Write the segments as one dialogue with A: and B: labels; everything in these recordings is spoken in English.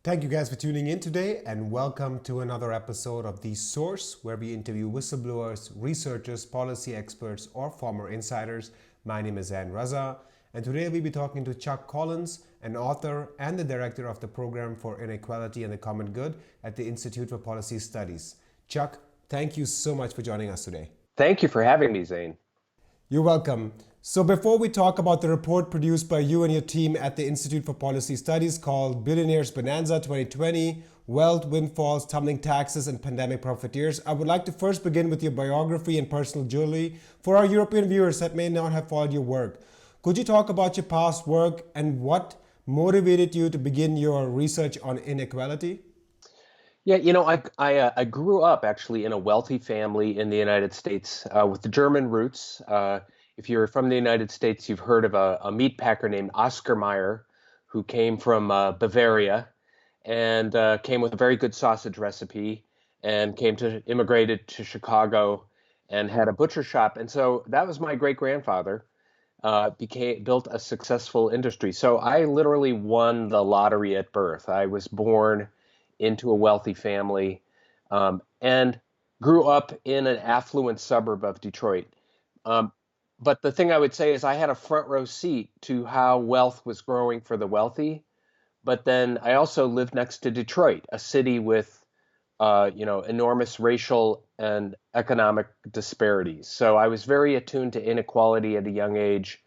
A: Thank you guys for tuning in today and welcome to another episode of The Source, where we interview whistleblowers, researchers, policy experts, or former insiders. My name is Zain Raza, and today we'll be talking to Chuck Collins, an author and the director of the Program for Inequality and the Common Good at the Institute for Policy Studies. Chuck, thank you so much for joining us today.
B: Thank you for having me, Zain.
A: You're welcome. So before we talk about the report produced by you and your team at the Institute for Policy Studies called Billionaires Bonanza 2020, Wealth, Windfalls, Tumbling Taxes, and Pandemic Profiteers, I would like to first begin with your biography and personal journey for our European viewers that may not have followed your work. Could you talk about your past work and what motivated you to begin your research on inequality?
B: Yeah, I grew up actually in a wealthy family in the United States with the German roots. If you're from the United States, you've heard of a meat packer named Oscar Mayer, who came from Bavaria and came with a very good sausage recipe and immigrated to Chicago and had a butcher shop. And so that was my great grandfather. Built a successful industry. So I literally won the lottery at birth. I was born into a wealthy family and grew up in an affluent suburb of Detroit. But the thing I would say is I had a front row seat to how wealth was growing for the wealthy. But then I also lived next to Detroit, a city with enormous racial and economic disparities. So I was very attuned to inequality at a young age,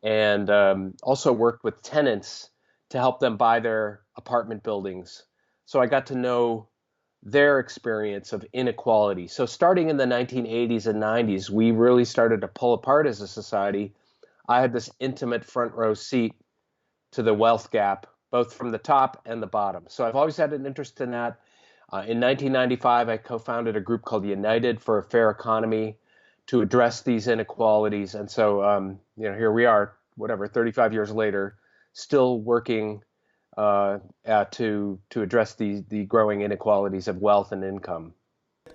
B: and also worked with tenants to help them buy their apartment buildings. So I got to know their experience of inequality. So starting in the 1980s and 90s, we really started to pull apart as a society. I had this intimate front row seat to the wealth gap, both from the top and the bottom. So I've always had an interest in that. In 1995, I co-founded a group called United for a Fair Economy to address these inequalities. And so, here we are, 35 years later, still working to address the growing inequalities of wealth and income.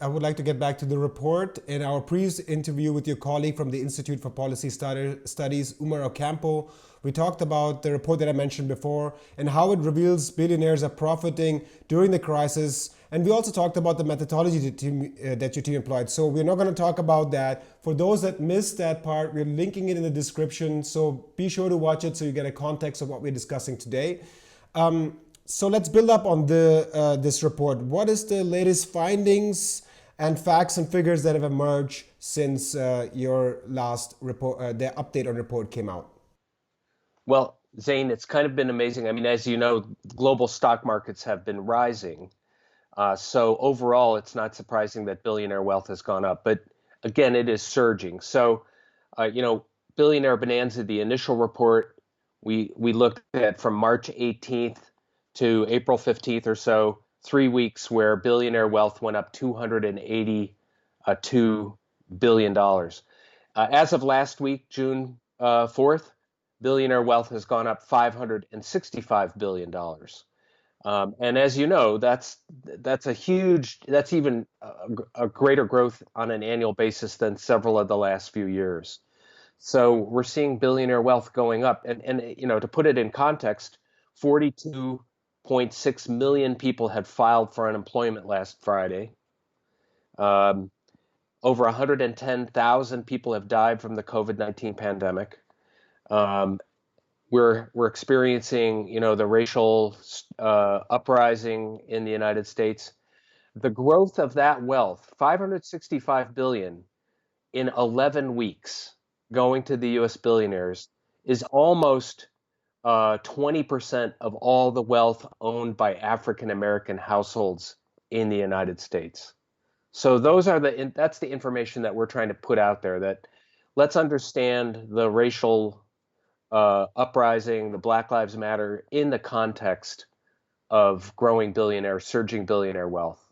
A: I would like to get back to the report. In our previous interview with your colleague from the Institute for Policy Studies, Umar Ocampo, we talked about the report that I mentioned before and how it reveals billionaires are profiting during the crisis. And we also talked about the methodology that your team employed. So we're not going to talk about that. For those that missed that part, we're linking it in the description. So be sure to watch it so you get a context of what we're discussing today. So let's build up on this report. What is the latest findings and facts and figures that have emerged since your last report, the update on report came out?
B: Well, Zain, it's kind of been amazing. I mean, as you know, global stock markets have been rising. So overall, it's not surprising that billionaire wealth has gone up. But again, it is surging. So, Billionaire Bonanza, the initial report, we looked at from March 18th to April 15th or so, 3 weeks where billionaire wealth went up $282 billion. As of last week, June 4th, billionaire wealth has gone up $565 billion. And as you know, that's even a greater growth on an annual basis than several of the last few years. So we're seeing billionaire wealth going up. And to put it in context, 42.6 million people had filed for unemployment last Friday. Over 110,000 people have died from the COVID-19 pandemic. We're experiencing, the racial uprising in the United States. The growth of that wealth, 565 billion in 11 weeks, going to the U.S. billionaires, is almost 20% of all the wealth owned by African American households in the United States. So that's the information that we're trying to put out there. That let's understand the racial uprising, the Black Lives Matter in the context of surging billionaire wealth.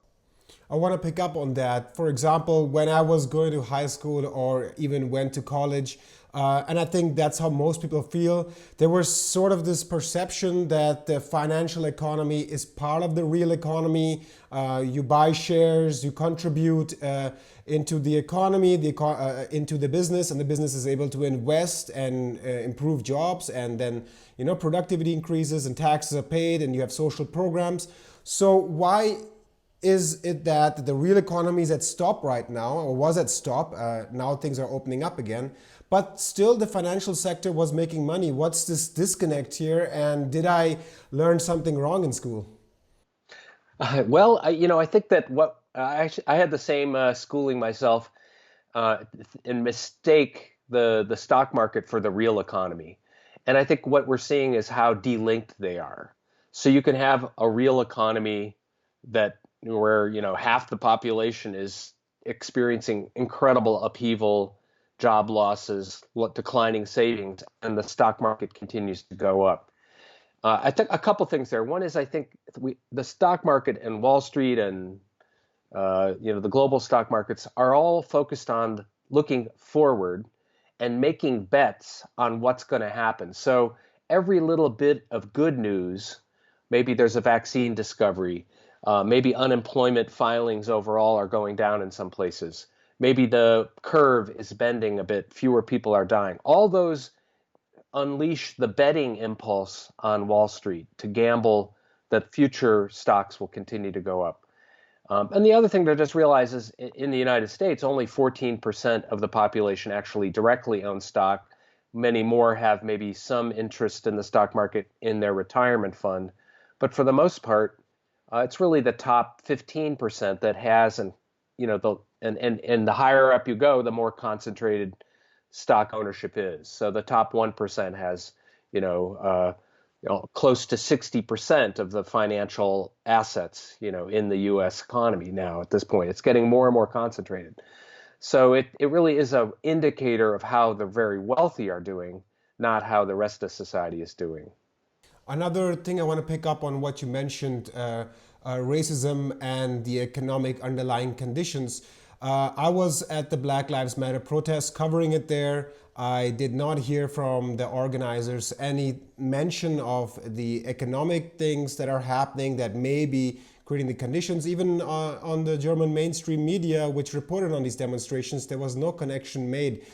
A: I want to pick up on that. For example, when I was going to high school or even went to college, And I think that's how most people feel. There was sort of this perception that the financial economy is part of the real economy. You buy shares, you contribute into the economy, into the business, and the business is able to invest and improve jobs, and then productivity increases and taxes are paid, and you have social programs. So why is it that the real economy is at stop right now, or was at stop? Now things are opening up again. But still, the financial sector was making money. What's this disconnect here? And did I learn something wrong in school?
B: I think that I had the same schooling myself, and mistake the stock market for the real economy. And I think what we're seeing is how delinked they are. So you can have a real economy where half the population is experiencing incredible upheaval, job losses, declining savings, and the stock market continues to go up. I think a couple things there. One is I think the stock market and Wall Street and the global stock markets are all focused on looking forward and making bets on what's going to happen. So every little bit of good news, maybe there's a vaccine discovery, maybe unemployment filings overall are going down in some places. Maybe the curve is bending a bit, fewer people are dying. All those unleash the betting impulse on Wall Street to gamble that future stocks will continue to go up. And the other thing to just realize is in the United States, only 14% of the population actually directly owns stock. Many more have maybe some interest in the stock market in their retirement fund. But for the most part, it's really the top 15% that has, and the higher up you go, the more concentrated stock ownership is. So the top 1% has, close to 60% of the financial assets, in the U.S. economy now at this point. It's getting more and more concentrated. So it really is an indicator of how the very wealthy are doing, not how the rest of society is doing.
A: Another thing I want to pick up on what you mentioned, racism and the economic underlying conditions. I was at the Black Lives Matter protest covering it there. I did not hear from the organizers any mention of the economic things that are happening that may be creating the conditions. Even on the German mainstream media, which reported on these demonstrations, there was no connection made.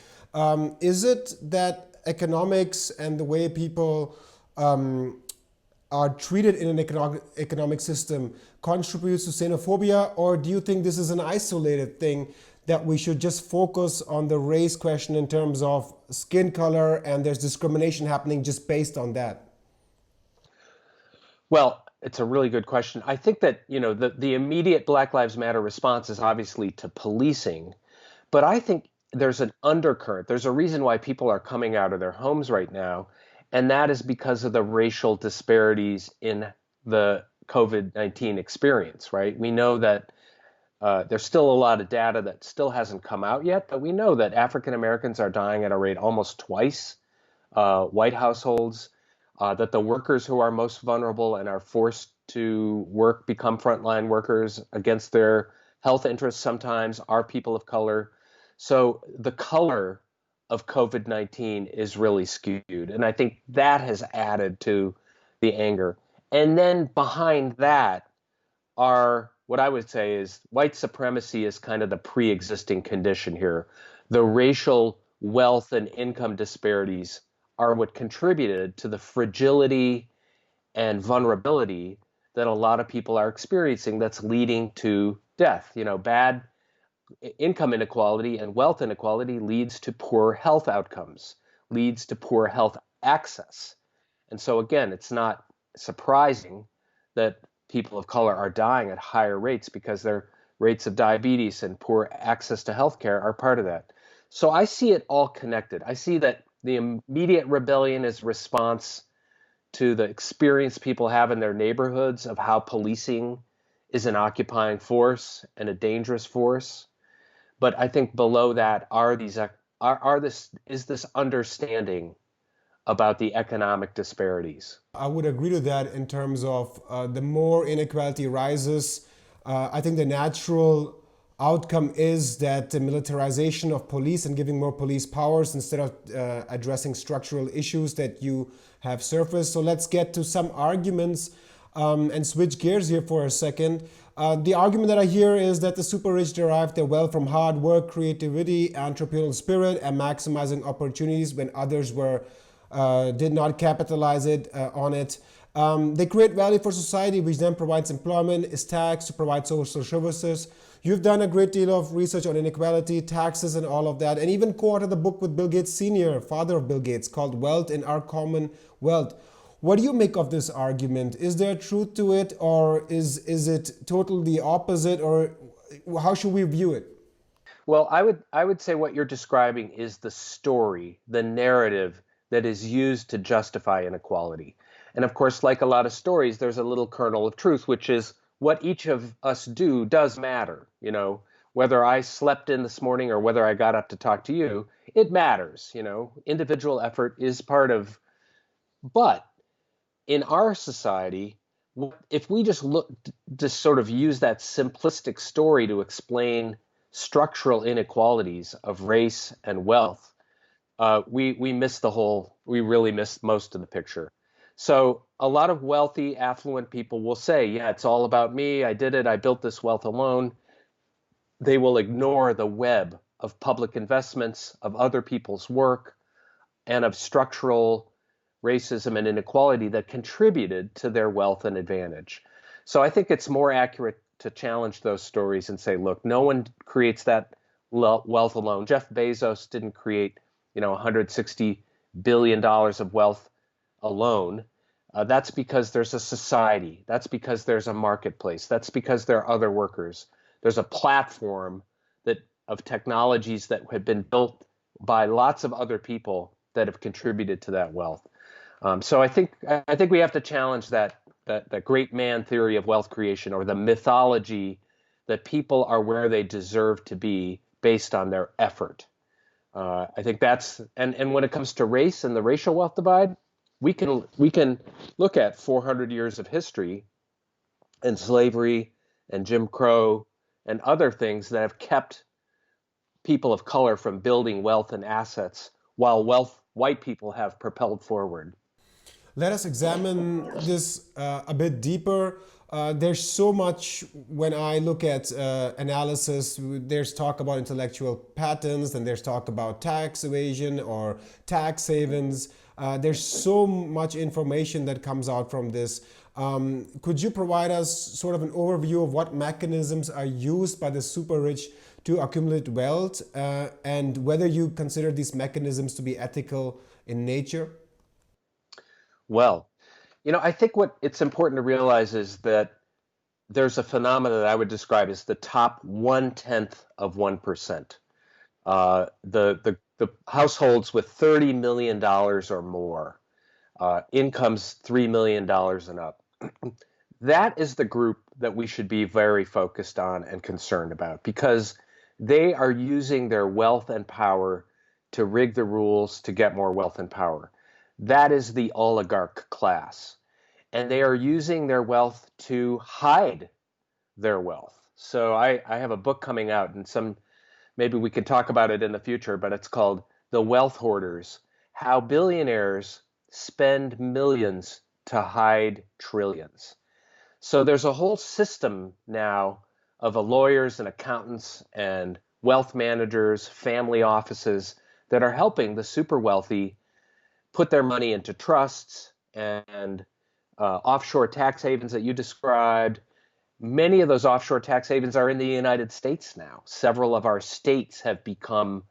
A: Is it that economics and the way people are treated in an economic system contributes to xenophobia, or do you think this is an isolated thing that we should just focus on the race question in terms of skin color and there's discrimination happening just based on that?
B: Well, it's a really good question. I think that, the immediate Black Lives Matter response is obviously to policing, but I think there's an undercurrent. There's a reason why people are coming out of their homes right now, and that is because of the racial disparities in the COVID-19 experience, right? We know that there's still a lot of data that still hasn't come out yet, but we know that African Americans are dying at a rate almost twice white households, that the workers who are most vulnerable and are forced to work become frontline workers against their health interests sometimes are people of color. So the color of COVID-19 is really skewed. And I think that has added to the anger. And then behind that are what I would say is white supremacy is kind of the pre-existing condition here. The racial wealth and income disparities are what contributed to the fragility and vulnerability that a lot of people are experiencing that's leading to death. Bad income inequality and wealth inequality leads to poor health outcomes, leads to poor health access. And so again, it's not surprising that people of color are dying at higher rates because their rates of diabetes and poor access to healthcare are part of that. So I see it all connected. I see that the immediate rebellion is response to the experience people have in their neighborhoods of how policing is an occupying force and a dangerous force. But I think below that is this understanding about the economic disparities.
A: I would agree to that in terms of the more inequality rises, I think the natural outcome is that the militarization of police and giving more police powers instead of addressing structural issues that you have surfaced. So let's get to some arguments and switch gears here for a second. The argument that I hear is that the super rich derive their wealth from hard work, creativity, entrepreneurial spirit, and maximizing opportunities when others did not capitalize on it. They create value for society, which then provides employment, is taxed to provide social services. You've done a great deal of research on inequality, taxes, and all of that, and even co-authored a book with Bill Gates Sr., father of Bill Gates, called Wealth in Our Common Wealth. What do you make of this argument? Is there truth to it, or is it totally the opposite, or how should we view it?
B: Well, I would say what you're describing is the story, the narrative that is used to justify inequality. And of course, like a lot of stories, there's a little kernel of truth, which is what each of us do does matter. You know, whether I slept in this morning or whether I got up to talk to you, it matters. You know, individual effort is part of, but in our society, if we just sort of use that simplistic story to explain structural inequalities of race and wealth, we really miss most of the picture. So a lot of wealthy, affluent people will say, yeah, it's all about me. I did it. I built this wealth alone. They will ignore the web of public investments, of other people's work, and of structural racism and inequality that contributed to their wealth and advantage. So I think it's more accurate to challenge those stories and say, look, no one creates that wealth alone. Jeff Bezos didn't create, $160 billion of wealth alone. That's because there's a society. That's because there's a marketplace. That's because there are other workers. There's a platform of technologies that have been built by lots of other people that have contributed to that wealth. So I think we have to challenge that great man theory of wealth creation, or the mythology that people are where they deserve to be based on their effort. I think that's and when it comes to race and the racial wealth divide, we can look at 400 years of history and slavery and Jim Crow and other things that have kept people of color from building wealth and assets, while white people have propelled forward.
A: Let us examine this a bit deeper. There's so much when I look at analysis. There's talk about intellectual patents, and there's talk about tax evasion or tax havens. There's so much information that comes out from this. Could you provide us sort of an overview of what mechanisms are used by the super rich to accumulate wealth, and whether you consider these mechanisms to be ethical in nature?
B: Well, I think what it's important to realize is that there's a phenomenon that I would describe as the top 1/10 of 1%. The households with $30 million or more, incomes $3 million and up. That is the group that we should be very focused on and concerned about, because they are using their wealth and power to rig the rules to get more wealth and power. That is the oligarch class. And they are using their wealth to hide their wealth. So I have a book coming out, and maybe we could talk about it in the future, but it's called The Wealth Hoarders: How Billionaires Spend Millions to Hide Trillions. So there's a whole system now of lawyers and accountants and wealth managers, family offices that are helping the super wealthy put their money into trusts and offshore tax havens that you described. Many of those offshore tax havens are in the United States now. Several of our states have become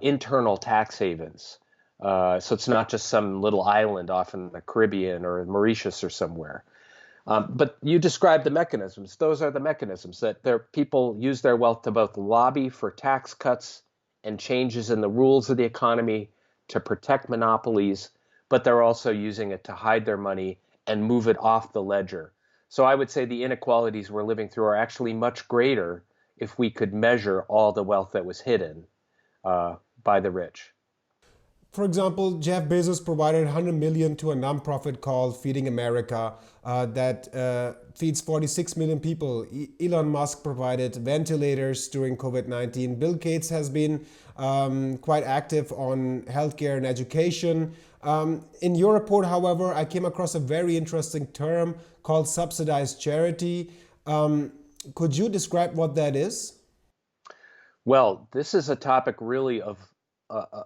B: internal tax havens. So it's not just some little island off in the Caribbean or Mauritius or somewhere. But you described the mechanisms. Those are the mechanisms that people use their wealth to both lobby for tax cuts and changes in the rules of the economy to protect monopolies, but they're also using it to hide their money and move it off the ledger. So I would say the inequalities we're living through are actually much greater if we could measure all the wealth that was hidden by the rich.
A: For example, Jeff Bezos provided 100 million to a nonprofit called Feeding America that feeds 46 million people. Elon Musk provided ventilators during COVID-19. Bill Gates has been quite active on healthcare and education. In your report, however, I came across a very interesting term called subsidized charity. Could you describe what that is?
B: Well, this is a topic really of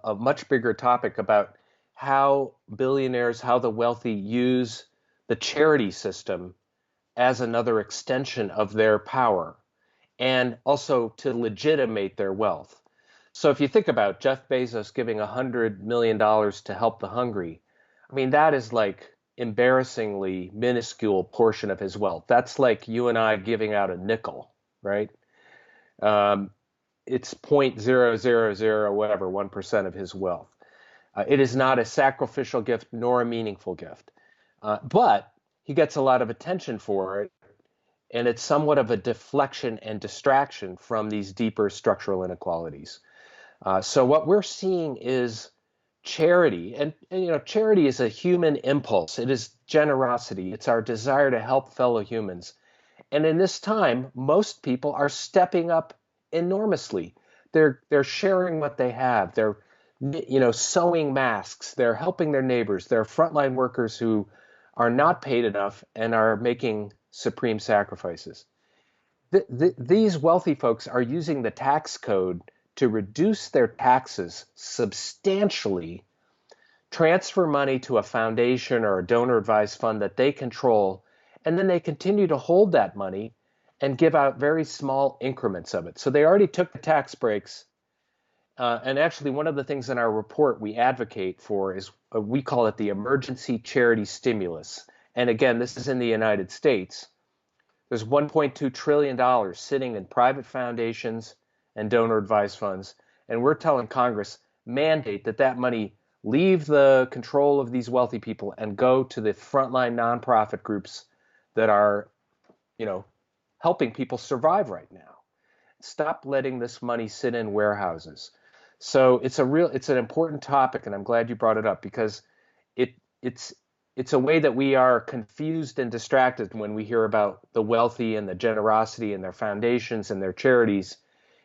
B: a much bigger topic about how billionaires, how the wealthy use the charity system as another extension of their power and also to legitimate their wealth. So if you think about Jeff Bezos giving $100 million to help the hungry, I mean, that is like embarrassingly minuscule portion of his wealth. That's like you and I giving out a nickel, right? Um, it's 0.000 whatever 1% of his wealth. It is not a sacrificial gift nor a meaningful gift, but he gets a lot of attention for it, and it's somewhat of a deflection and distraction from these deeper structural inequalities. So what we're seeing is charity, and you know, charity is a human impulse. It is generosity. It's our desire to help fellow humans. And in this time, most people are stepping up enormously. They're sharing what they have. They're sewing masks. They're helping their neighbors. They're frontline workers who are not paid enough and are making supreme sacrifices. These wealthy folks are using the tax code to reduce their taxes substantially, transfer money to a foundation or a donor advised fund that they control, and then they continue to hold that money and give out very small increments of it. So they already took the tax breaks. And actually, one of the things in our report we advocate for is we call it the emergency charity stimulus. And again, this is in the United States. There's $1.2 trillion sitting in private foundations and donor advised funds. And we're telling Congress, mandate that money leave the control of these wealthy people and go to the frontline nonprofit groups that are, helping people survive right now. Stop letting this money sit in warehouses. So it's an important topic, and I'm glad you brought it up because it's a way that we are confused and distracted when we hear about the wealthy and the generosity and their foundations and their charities.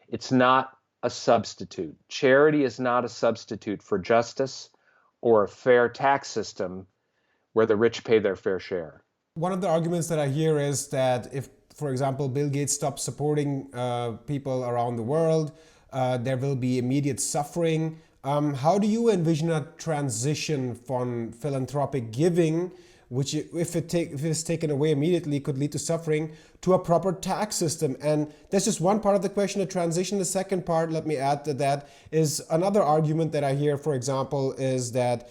B: It's not a substitute. Charity is not a substitute for justice or a fair tax system where the rich pay their fair share.
A: One of the arguments that I hear is that if, for example, Bill Gates stops supporting people around the world, there will be immediate suffering. How do you envision a transition from philanthropic giving, which if it's taken away immediately could lead to suffering, to a proper tax system? And that's just one part of the question, the transition. The second part, let me add to that, is another argument that I hear, for example, is that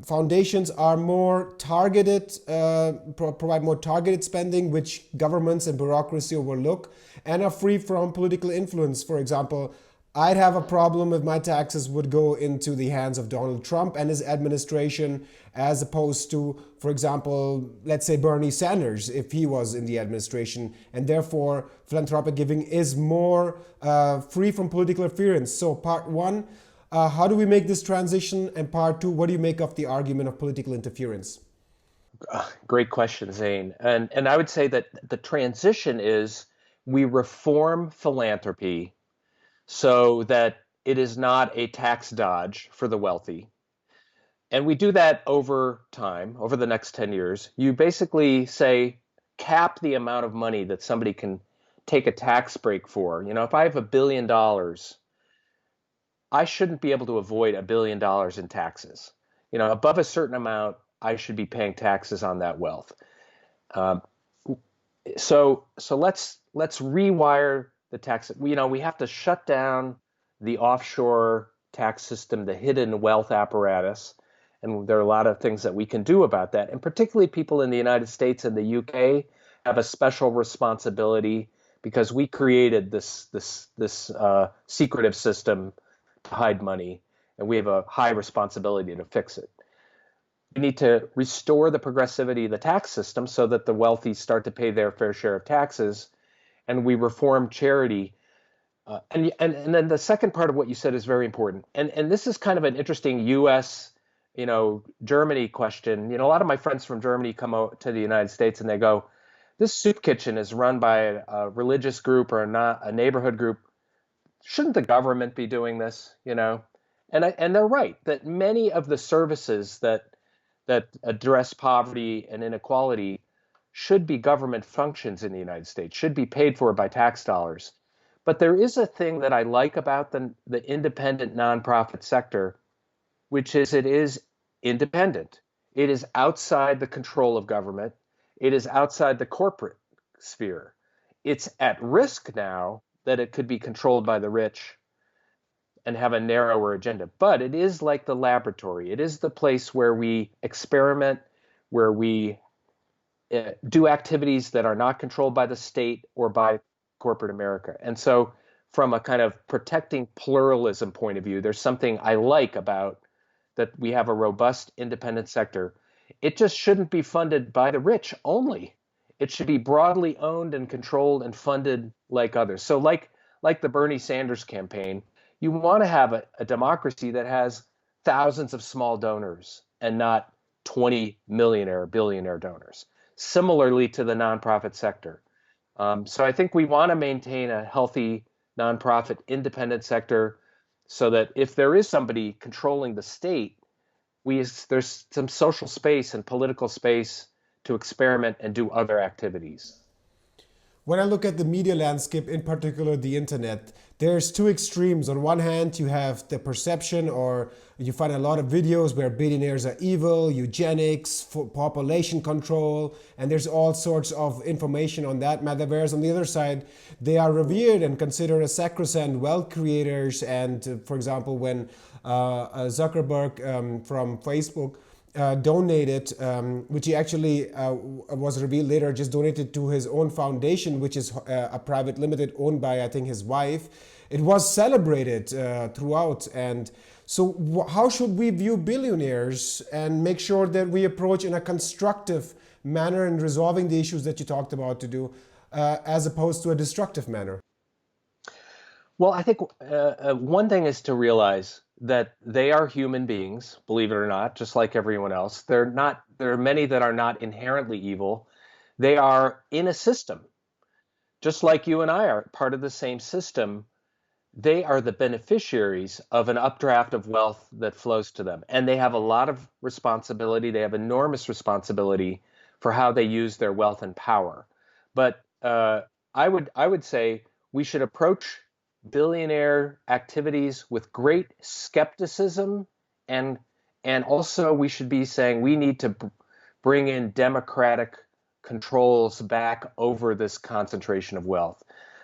A: foundations are more targeted, provide more targeted spending, which governments and bureaucracy overlook, and are free from political influence. For example, I'd have a problem if my taxes would go into the hands of Donald Trump and his administration, as opposed to, for example, let's say Bernie Sanders, if he was in the administration. And therefore, philanthropic giving is more free from political interference. So part one, how do we make this transition? And part two, what do you make of the argument of political interference?
B: Great question, Zane. And I would say that the transition is we reform philanthropy so that it is not a tax dodge for the wealthy. And we do that over time, over the next 10 years. You basically say, cap the amount of money that somebody can take a tax break for. If I have $1 billion, I shouldn't be able to avoid $1 billion in taxes. Above a certain amount, I should be paying taxes on that wealth. So let's rewire the tax. We have to shut down the offshore tax system, the hidden wealth apparatus, and there are a lot of things that we can do about that. And particularly people in the United States and the UK have a special responsibility because we created this secretive system to hide money, and we have a high responsibility to fix it. We need to restore the progressivity of the tax system so that the wealthy start to pay their fair share of taxes, and we reform charity. And then the second part of what you said is very important. And this is kind of an interesting U.S., Germany question. A lot of my friends from Germany come out to the United States and they go, this soup kitchen is run by a religious group or not a neighborhood group. Shouldn't the government be doing this? And they're right that many of the services that address poverty and inequality should be government functions in the United States, should be paid for by tax dollars. But there is a thing that I like about the independent nonprofit sector, which is it is independent. It is outside the control of government. It is outside the corporate sphere. It's at risk now that it could be controlled by the rich and have a narrower agenda. But it is like the laboratory. It is the place where we experiment, where we do activities that are not controlled by the state or by corporate America. And so from a kind of protecting pluralism point of view, there's something I like about that we have a robust independent sector. It just shouldn't be funded by the rich only. It should be broadly owned and controlled and funded like others. So like the Bernie Sanders campaign, you want to have a democracy that has thousands of small donors and not 20 millionaire, billionaire donors. Similarly to the nonprofit sector. So I think we want to maintain a healthy nonprofit independent sector so that if there is somebody controlling the state, there's some social space and political space to experiment and do other activities.
A: When I look at the media landscape, in particular the internet, there's two extremes. On one hand, you have the perception, or you find a lot of videos where billionaires are evil, eugenics, population control, and there's all sorts of information on that matter. Whereas on the other side, they are revered and considered as sacrosanct wealth creators. And for example, when Zuckerberg from Facebook donated, which he actually was revealed later, just donated to his own foundation, which is a private limited owned by, I think, his wife. It was celebrated throughout. And so how should we view billionaires and make sure that we approach in a constructive manner in resolving the issues that you talked about to do, as opposed to a destructive manner?
B: Well, I think one thing is to realize that they are human beings, believe it or not, just like everyone else. There are many that are not inherently evil. They are in a system. Just like you and I are part of the same system, they are the beneficiaries of an updraft of wealth that flows to them. And they have a lot of responsibility. They have enormous responsibility for how they use their wealth and power. But I would say we should approach billionaire activities with great skepticism, and also we should be saying we need to bring in democratic controls back over this concentration of wealth.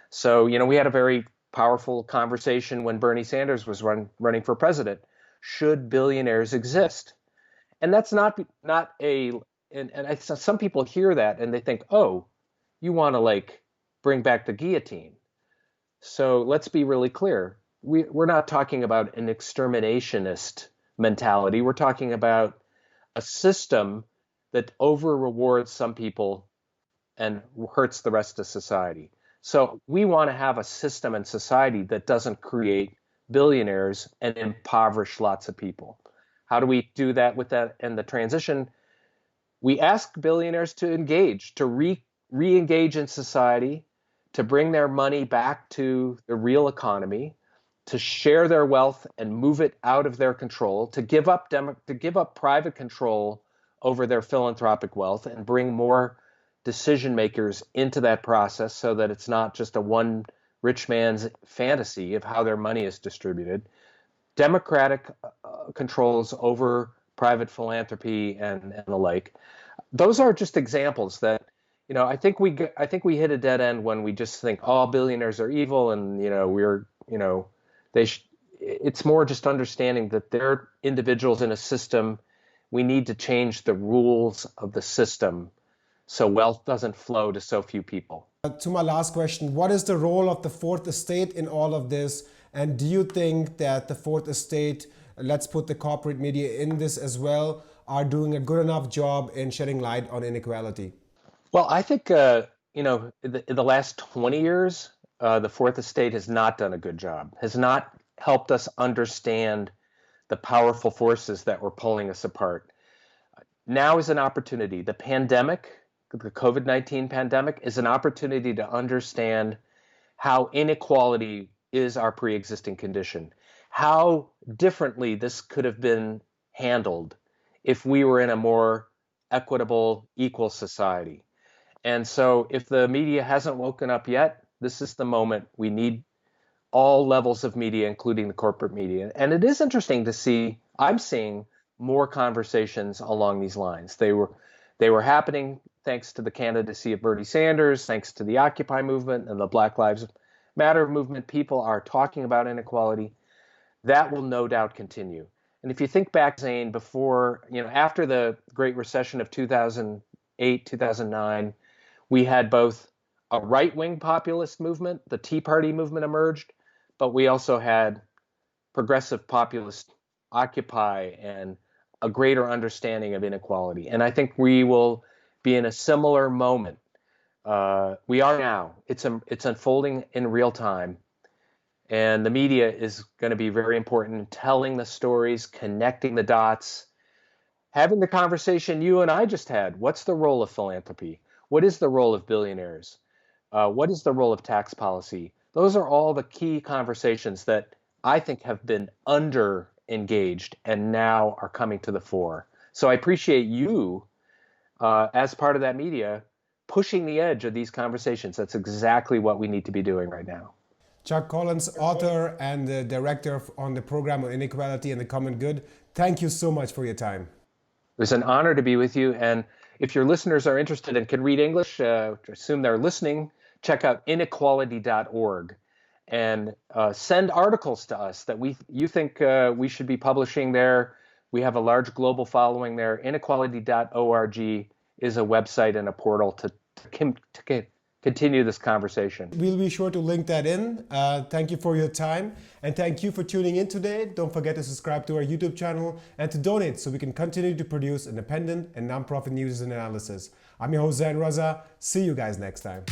B: So, we had a very powerful conversation when Bernie Sanders was running for president. Should billionaires exist? And that's not some people hear that and they think, oh, you want to bring back the guillotine. So let's be really clear. We're not talking about an exterminationist mentality. We're talking about a system that over-rewards some people and hurts the rest of society. So we want to have a system and society that doesn't create billionaires and impoverish lots of people. How do we do that with that and the transition? We ask billionaires to engage, to re-engage in society, to bring their money back to the real economy, to share their wealth and move it out of their control, to give up private control over their philanthropic wealth and bring more decision makers into that process so that it's not just a one rich man's fantasy of how their money is distributed. Democratic controls over private philanthropy and the like. Those are just examples that I think we hit a dead end when we just think all billionaires are evil and it's more just understanding that they're individuals in a system. We need to change the rules of the system so wealth doesn't flow to so few people.
A: To my last question, what is the role of the fourth estate in all of this? And do you think that the fourth estate, let's put the corporate media in this as well, are doing a good enough job in shedding light on inequality?
B: Well, I think, in the last 20 years, the fourth estate has not done a good job, has not helped us understand the powerful forces that were pulling us apart. Now is an opportunity. The pandemic, the COVID-19 pandemic, is an opportunity to understand how inequality is our pre-existing condition, how differently this could have been handled if we were in a more equitable, equal society. And so if the media hasn't woken up yet, this is the moment. We need all levels of media, including the corporate media. And it is interesting to see, I'm seeing more conversations along these lines. They were happening thanks to the candidacy of Bernie Sanders, thanks to the Occupy movement and the Black Lives Matter movement. People are talking about inequality. That will no doubt continue. And if you think back, Zane, before, after the Great Recession of 2008, 2009, we had both a right-wing populist movement, the Tea Party movement emerged, but we also had progressive populist Occupy and a greater understanding of inequality. And I think we will be in a similar moment. We are now. It's unfolding in real time. And the media is going to be very important in telling the stories, connecting the dots, having the conversation you and I just had. What's the role of philanthropy? What is the role of billionaires? What is the role of tax policy? Those are all the key conversations that I think have been under engaged and now are coming to the fore. So I appreciate you as part of that media pushing the edge of these conversations. That's exactly what we need to be doing right now.
A: Chuck Collins, author and the director on the program on inequality and the common good. Thank you so much for your time.
B: It was an honor to be with you. And if your listeners are interested and can read English, assume they're listening, check out inequality.org and send articles to us that you think we should be publishing there. We have a large global following there. Inequality.org is a website and a portal to continue this conversation.
A: We'll be sure to link that in. Thank you for your time, and thank you for tuning in today. Don't forget to subscribe to our YouTube channel and to donate so we can continue to produce independent and nonprofit news and analysis. I'm your host, Zain Raza. See you guys next time.